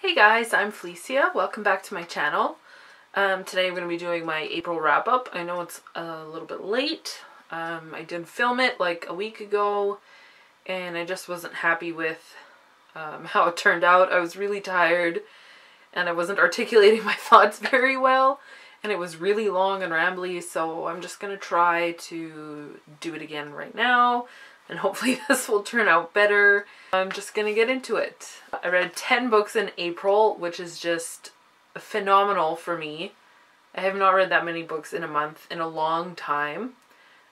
Hey guys, I'm Felicia. Welcome back to my channel. Today I'm going to be doing my April wrap-up. I know it's a little bit late. I did film it like a week ago and I just wasn't happy with how it turned out. I was really tired and I wasn't articulating my thoughts very well and it was really long and rambly, so I'm just going to try to do it again right now and hopefully this will turn out better. I'm just gonna get into it. I read 10 books in April, which is just phenomenal for me. I have not read that many books in a month in a long time.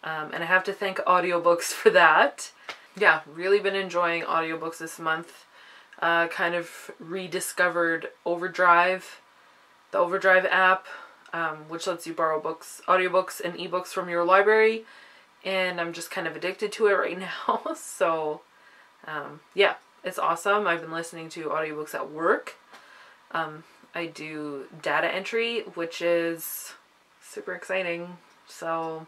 And I have to thank audiobooks for that. Yeah, really been enjoying audiobooks this month. Kind of rediscovered Overdrive, the Overdrive app, which lets you borrow books, audiobooks and ebooks from your library. And I'm just kind of addicted to it right now. So yeah, it's awesome. I've been listening to audiobooks at work. I do data entry, which is super exciting. So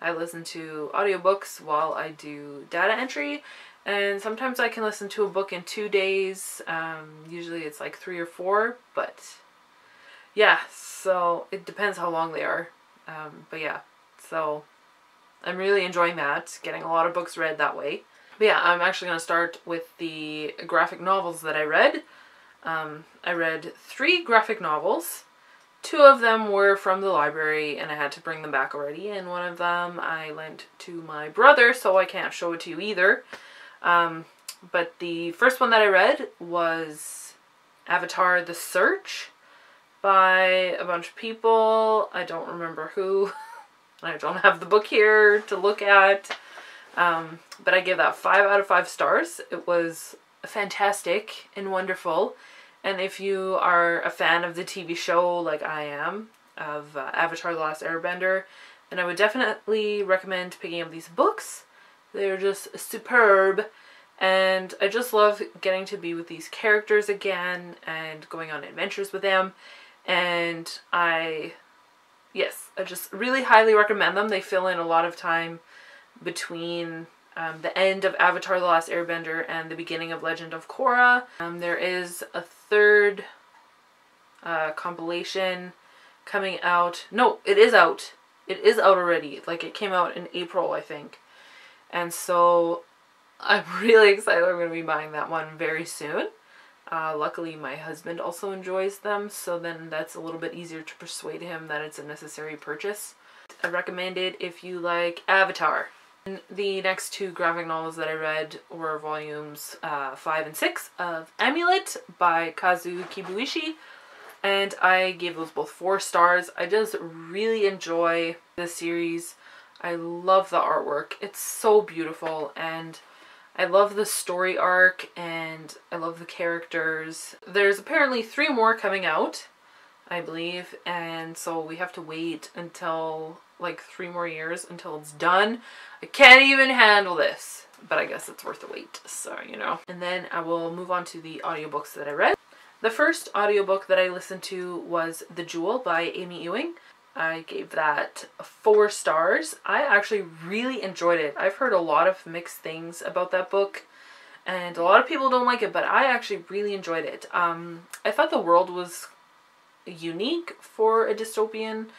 I listen to audiobooks while I do data entry. And sometimes I can listen to a book in 2 days. Usually it's like 3 or 4. But yeah, so it depends how long they are. But yeah, so I'm really enjoying that, getting a lot of books read that way. But yeah, I'm actually going to start with the graphic novels that I read. I read 3 graphic novels. 2 of them were from the library and I had to bring them back already. And one of them I lent to my brother, so I can't show it to you either. But the first one that I read was Avatar: The Search by a bunch of people. I don't remember who. I don't have the book here to look at, but I gave that 5 out of 5 stars. It was fantastic and wonderful, and if you are a fan of the TV show like I am, of Avatar: The Last Airbender, then I would definitely recommend picking up these books. They're just superb, and I just love getting to be with these characters again and going on adventures with them, and yes, I just really highly recommend them. They fill in a lot of time between the end of Avatar: The Last Airbender and the beginning of Legend of Korra. There is a 3rd compilation coming out. No, it is out. It is out already. Like, it came out in April, I think. And so I'm really excited. I'm going to be buying that one very soon. Luckily my husband also enjoys them, so then that's a little bit easier to persuade him that it's a necessary purchase. I recommend it if you like Avatar. And the next 2 graphic novels that I read were volumes 5 and 6 of Amulet by Kazu Kibuishi, and I gave those both 4 stars. I just really enjoy this series. I love the artwork. It's so beautiful, and I love the story arc, and I love the characters. There's apparently 3 more coming out, I believe, and so we have to wait until like 3 more years until it's done. I can't even handle this, but I guess it's worth the wait, so you know. And then I will move on to the audiobooks that I read. The first audiobook that I listened to was The Jewel by Amy Ewing. I gave that 4 stars. I actually really enjoyed it. I've heard a lot of mixed things about that book, and a lot of people don't like it, but I actually really enjoyed it. I thought the world was unique for a dystopian.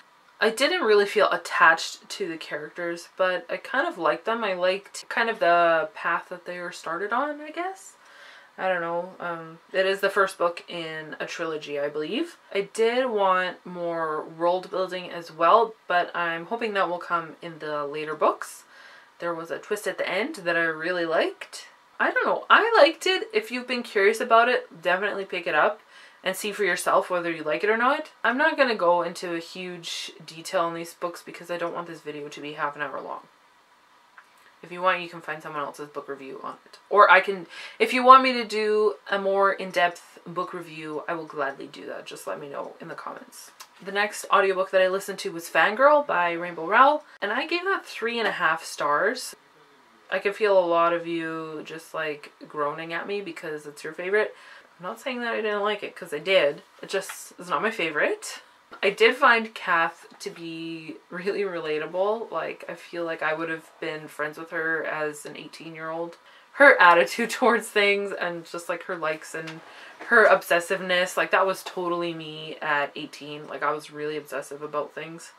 I didn't really feel attached to the characters, but I kind of liked them. I liked kind of the path that they were started on, I guess. I don't know. It is the first book in a trilogy, I believe. I did want more world building as well, but I'm hoping that will come in the later books. There was a twist at the end that I really liked. I don't know. I liked it. If you've been curious about it, definitely pick it up and see for yourself whether you like it or not. I'm not going to go into a huge detail in these books because I don't want this video to be half an hour long. If you want, you can find someone else's book review on it. Or I can, if you want me to do a more in-depth book review, I will gladly do that. Just let me know in the comments. The next audiobook that I listened to was Fangirl by Rainbow Rowell, and I gave that 3.5 stars. I can feel a lot of you just like groaning at me because it's your favorite. I'm not saying that I didn't like it, because I did. It just is not my favorite. I did find Kath to be really relatable. Like, I feel like I would have been friends with her as an 18-year-old her attitude towards things and just like her likes and her obsessiveness, like that was totally me at 18. Like I was really obsessive about things.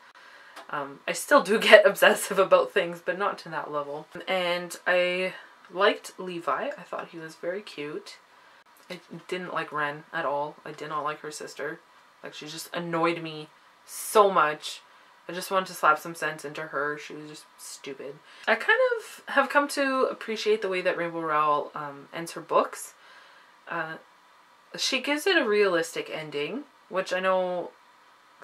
I still do get obsessive about things, but not to that level. And I liked Levi. I thought he was very cute. I didn't like Ren at all. I did not like her sister. Like she just annoyed me so much. I just wanted to slap some sense into her. She was just stupid. I kind of have come to appreciate the way that Rainbow Rowell ends her books. She gives it a realistic ending, which I know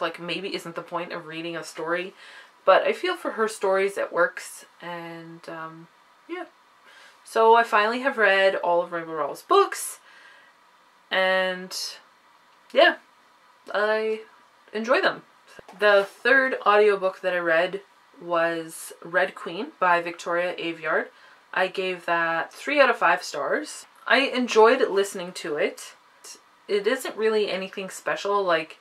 like maybe isn't the point of reading a story, but I feel for her stories it works. And yeah. So I finally have read all of Rainbow Rowell's books, and yeah, I enjoy them. The third audiobook that I read was Red Queen by Victoria Aveyard. I gave that 3 out of 5 stars. I enjoyed listening to it. It isn't really anything special. Like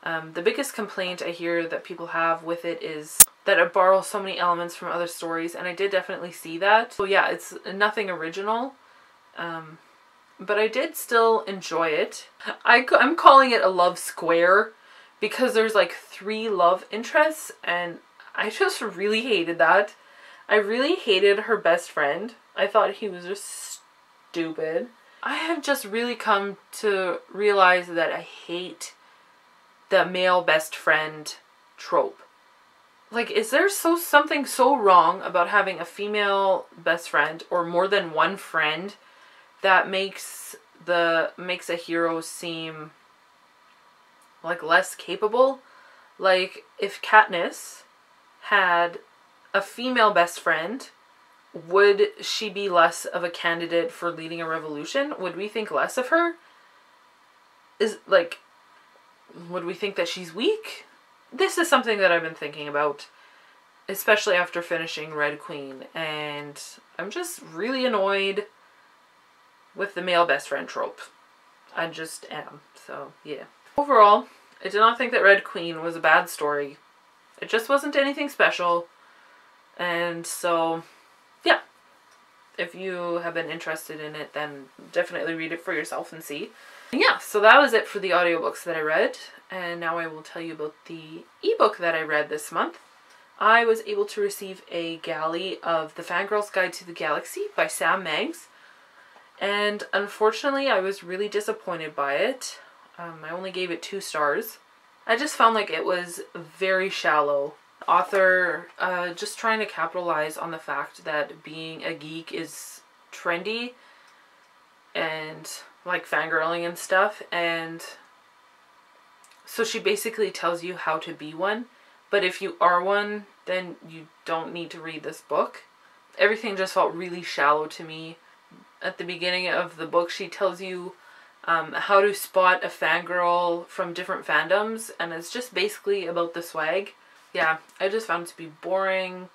the biggest complaint I hear that people have with it is that it borrows so many elements from other stories, and I did definitely see that. So yeah, it's nothing original, but I did still enjoy it. I'm calling it a love square because there's like 3 love interests, and I just really hated that. I really hated her best friend. I thought he was just stupid. I have just really come to realize that I hate the male best friend trope. Like, is there something so wrong about having a female best friend or more than one friend that makes a hero seem like less capable? Like, if Katniss had a female best friend, would she be less of a candidate for leading a revolution? Would we think less of her? Would we think that she's weak? This is something that I've been thinking about, especially after finishing Red Queen, and I'm just really annoyed with the male best friend trope. I just am. So, yeah. Overall, I did not think that Red Queen was a bad story. It just wasn't anything special. And so, yeah. If you have been interested in it, then definitely read it for yourself and see. And yeah, so that was it for the audiobooks that I read. And now I will tell you about the ebook that I read this month. I was able to receive a galley of The Fangirl's Guide to the Galaxy by Sam Mangs. And unfortunately, I was really disappointed by it. I only gave it 2 stars. I just found like it was very shallow. Author just trying to capitalize on the fact that being a geek is trendy and like fangirling and stuff, and so she basically tells you how to be one, but if you are one, then you don't need to read this book. Everything just felt really shallow to me. At the beginning of the book, she tells you how to spot a fangirl from different fandoms, and it's just basically about the swag. Yeah, I just found it to be boring,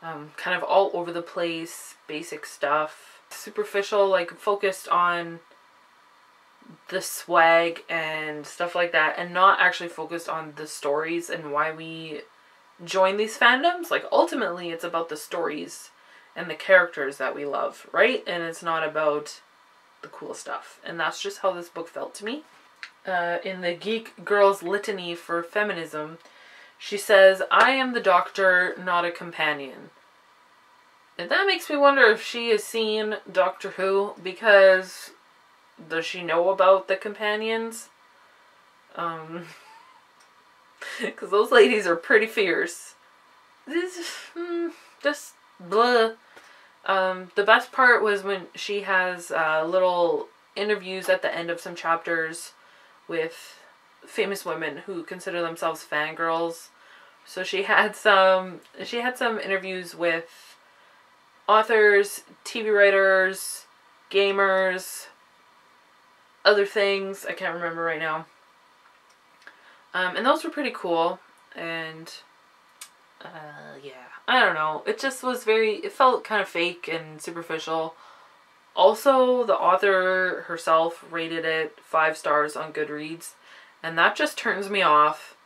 kind of all over the place, basic stuff, superficial, like focused on the swag and stuff like that, and not actually focused on the stories and why we join these fandoms. Like, ultimately, it's about the stories and the characters that we love, right? And it's not about the cool stuff. And that's just how this book felt to me. In the Geek Girl's Litany for Feminism, she says, "I am the doctor, not a companion." And that makes me wonder if she has seen Doctor Who, because does she know about the companions? Because those ladies are pretty fierce. Just blah. The best part was when she has little interviews at the end of some chapters with famous women who consider themselves fangirls. So she had some interviews with authors, TV writers, gamers, other things I can't remember right now. And those were pretty cool. And yeah, I don't know. It just was it felt kind of fake and superficial. Also, the author herself rated it 5 stars on Goodreads. And that just turns me off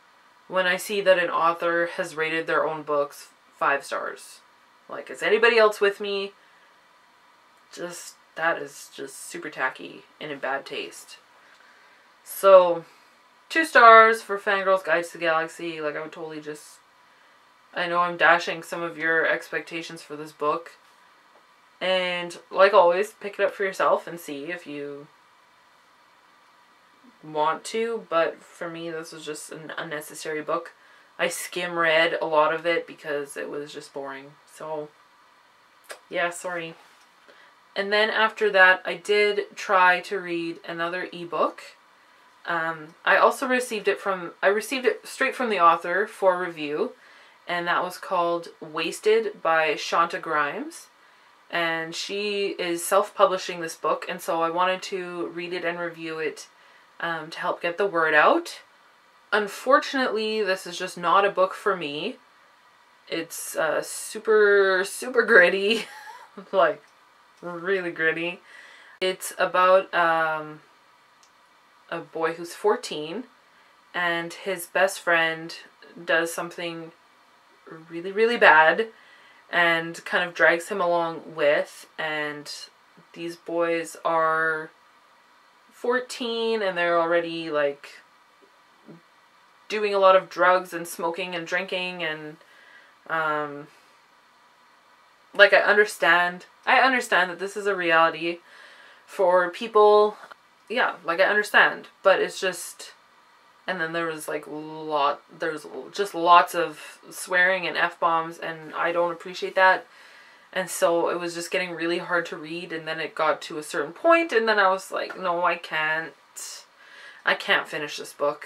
when I see that an author has rated their own books 5 stars. Like, is anybody else with me? that is just super tacky and in bad taste. So 2 stars for Fangirl's Guide to the Galaxy. Like, I would totally just, I know I'm dashing some of your expectations for this book. And like always, pick it up for yourself and see if you want to. But for me, this was just an unnecessary book. I skim read a lot of it because it was just boring. So yeah, sorry. And then after that, I did try to read another ebook. I also received it straight from the author for review, and that was called Wasted by Shonta Grimes. And she is self-publishing this book, and so I wanted to read it and review it to help get the word out. Unfortunately, this is just not a book for me. It's super, super gritty, like really gritty. It's about a boy who's 14, and his best friend does something really, really bad and kind of drags him along with, and these boys are 14 and they're already like doing a lot of drugs and smoking and drinking, and like I understand that this is a reality for people. Yeah, like I understand, but it's just, and then there was like there's just lots of swearing and F-bombs, and I don't appreciate that. And so it was just getting really hard to read, and then it got to a certain point, and then I was like, no, I can't finish this book.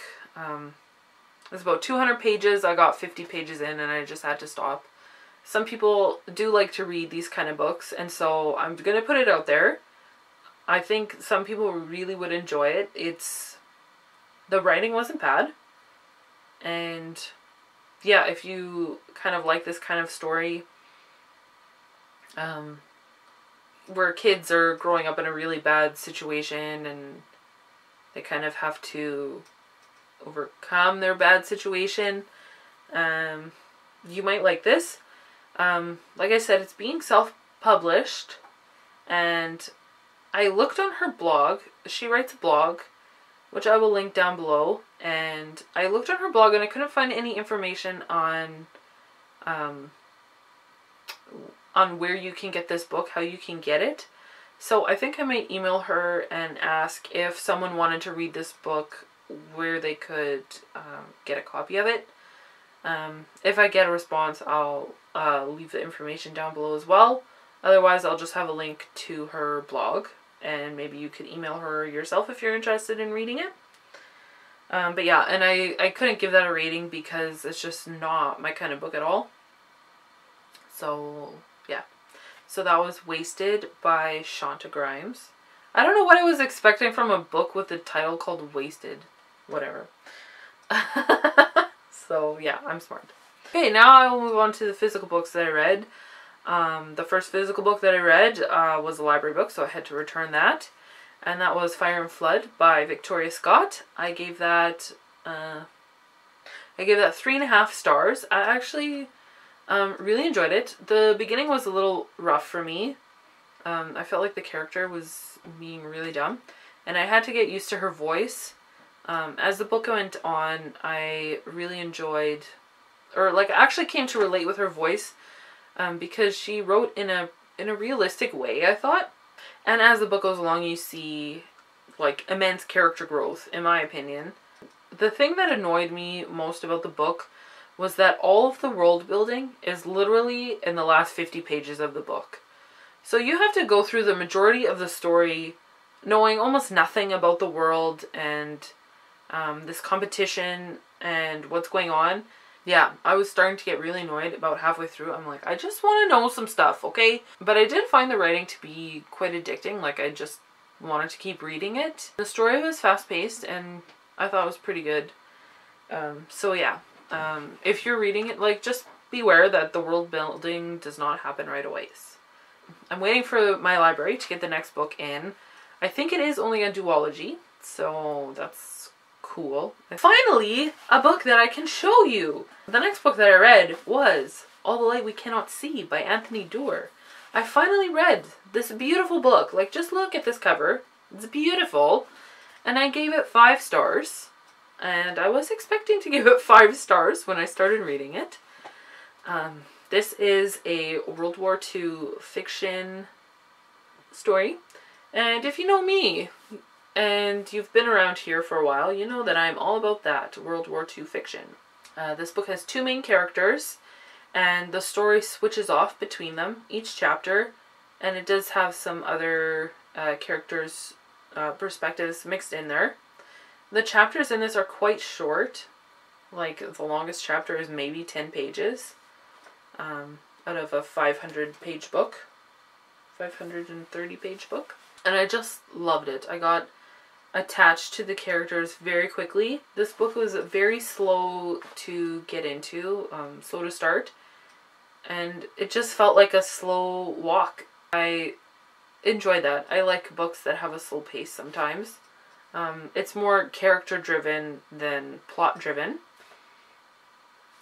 It's about 200 pages. I got 50 pages in, and I just had to stop. Some people do like to read these kind of books, and so I'm gonna put it out there. I think some people really would enjoy it. The writing wasn't bad. And yeah, if you kind of like this kind of story, where kids are growing up in a really bad situation and they kind of have to overcome their bad situation, you might like this. Like I said, it's being self-published, and I looked on her blog. She writes a blog, which I will link down below, and I looked on her blog and I couldn't find any information on where you can get this book, how you can get it. So I think I might email her and ask if someone wanted to read this book, where they could get a copy of it. If I get a response, I'll leave the information down below as well. Otherwise, I'll just have a link to her blog, and maybe you could email her yourself if you're interested in reading it. But yeah, and I couldn't give that a rating because it's just not my kind of book at all. So yeah, so that was Wasted by Shonta Grimes. I don't know what I was expecting from a book with a title called Wasted. Whatever. So yeah, I'm smart. Okay, now I will move on to the physical books that I read. The first physical book that I read was a library book, so I had to return that. And that was Fire and Flood by Victoria Scott. I gave that 3.5 stars. I actually really enjoyed it. The beginning was a little rough for me. I felt like the character was being really dumb, and I had to get used to her voice. As the book went on, I really enjoyed, or like I actually came to relate with her voice, because she wrote in a realistic way, I thought. And as the book goes along, you see like immense character growth, in my opinion. The thing that annoyed me most about the book was that all of the world building is literally in the last 50 pages of the book. So you have to go through the majority of the story knowing almost nothing about the world and this competition and what's going on. Yeah, I was starting to get really annoyed about halfway through. I'm like, I just want to know some stuff, okay? But I did find the writing to be quite addicting. Like, I just wanted to keep reading it. The story was fast-paced, and I thought it was pretty good. So yeah, if you're reading it, like, just beware that the world building does not happen right away. I'm waiting for my library to get the next book in. I think it is only a duology, so that's cool. And finally, a book that I can show you. The next book that I read was All the Light We Cannot See by Anthony Doerr. I finally read this beautiful book. Like, just look at this cover. It's beautiful. And I gave it 5 stars. And I was expecting to give it 5 stars when I started reading it. This is a World War II fiction story. And if you know me, and you've been around here for a while, you know that I'm all about that World War II fiction. This book has 2 main characters, and the story switches off between them each chapter, and it does have some other characters' perspectives mixed in there. The chapters in this are quite short. Like, the longest chapter is maybe 10 pages out of a 500-page book. 530-page book. And I just loved it. I got attached to the characters very quickly. This book was very slow to get into, slow to start. And it just felt like a slow walk. I enjoyed that. I like books that have a slow pace sometimes. It's more character driven than plot driven.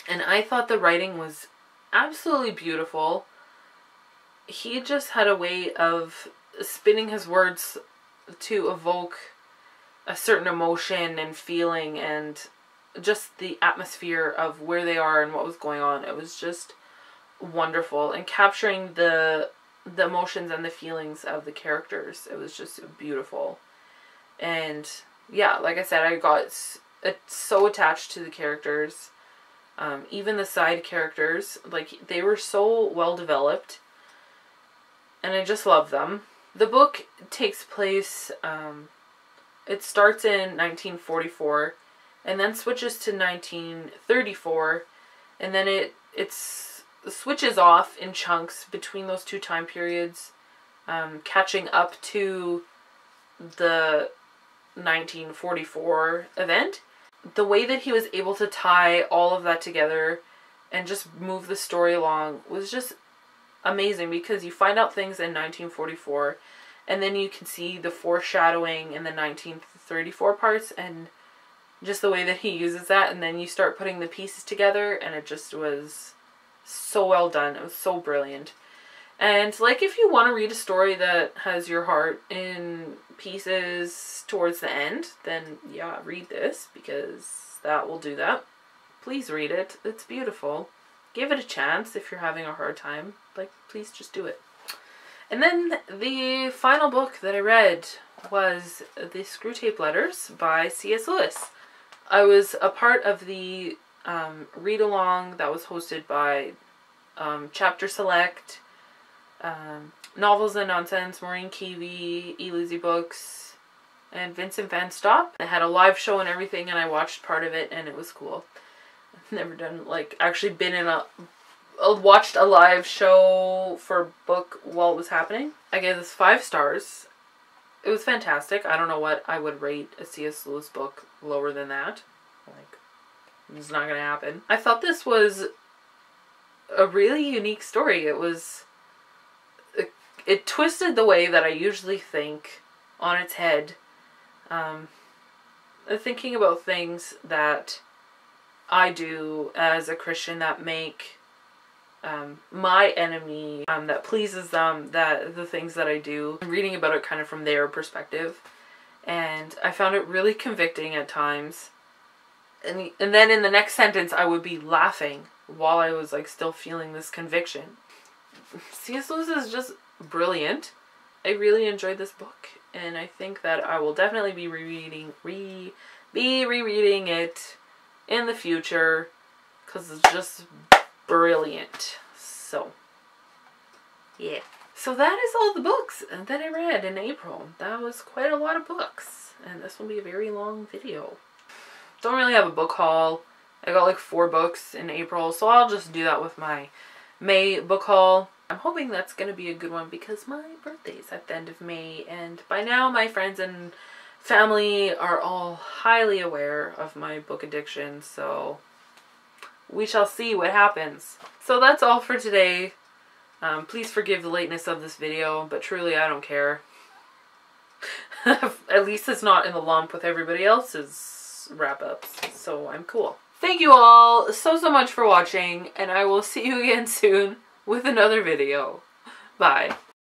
And I thought the writing was absolutely beautiful. He just had a way of spinning his words to evoke a certain emotion and feeling and just the atmosphere of where they are and what was going on. It was just wonderful, and capturing the emotions and the feelings of the characters. It was just beautiful. And yeah, like I said, I got so attached to the characters. Even the side characters, like, they were so well developed, and I just love them. The book takes place, it starts in 1944 and then switches to 1934, and then it switches off in chunks between those 2 time periods, catching up to the 1944 event. The way that he was able to tie all of that together and just move the story along was just amazing, because you find out things in 1944 and then you can see the foreshadowing in the 1934 parts, and just the way that he uses that, and then you start putting the pieces together, and it just was so well done. It was so brilliant. And like, if you want to read a story that has your heart in pieces towards the end, then yeah, read this, because that will do that. Please read it. It's beautiful. Give it a chance if you're having a hard time. Like, please just do it. And then the final book that I read was The Screwtape Letters by C.S. Lewis. I was a part of the read-along that was hosted by Chapter Select, Novels and Nonsense, Maureen Keevy, E. Books, and Vincent Van Stop. They had a live show and everything, and I watched part of it, and it was cool. I've never done, like, actually been in watched a live show for a book while it was happening. I gave this 5 stars. It was fantastic. I don't know what I would rate a C.S. Lewis book lower than that. Like, it's not gonna happen. I thought this was a really unique story. It twisted the way that I usually think on its head. Thinking about things that I do as a Christian that make my enemy, that pleases them, that the things that I do. I'm reading about it kind of from their perspective, and I found it really convicting at times. And then in the next sentence I would be laughing while I was like still feeling this conviction. C.S. Lewis is just brilliant. I really enjoyed this book, and I think that I will definitely be rereading it in the future, because it's just brilliant. So yeah, so that is all the books that I read in April. That was quite a lot of books, and this will be a very long video. Don't really have a book haul. I got like 4 books in April, so I'll just do that with my May book haul. I'm hoping that's going to be a good one, because my birthday's at the end of May, and by now my friends and family are all highly aware of my book addiction, so we shall see what happens. So that's all for today. Please forgive the lateness of this video, but truly I don't care. At least it's not in the lump with everybody else's wrap-ups, so I'm cool. Thank you all so much for watching, and I will see you again soon with another video. Bye.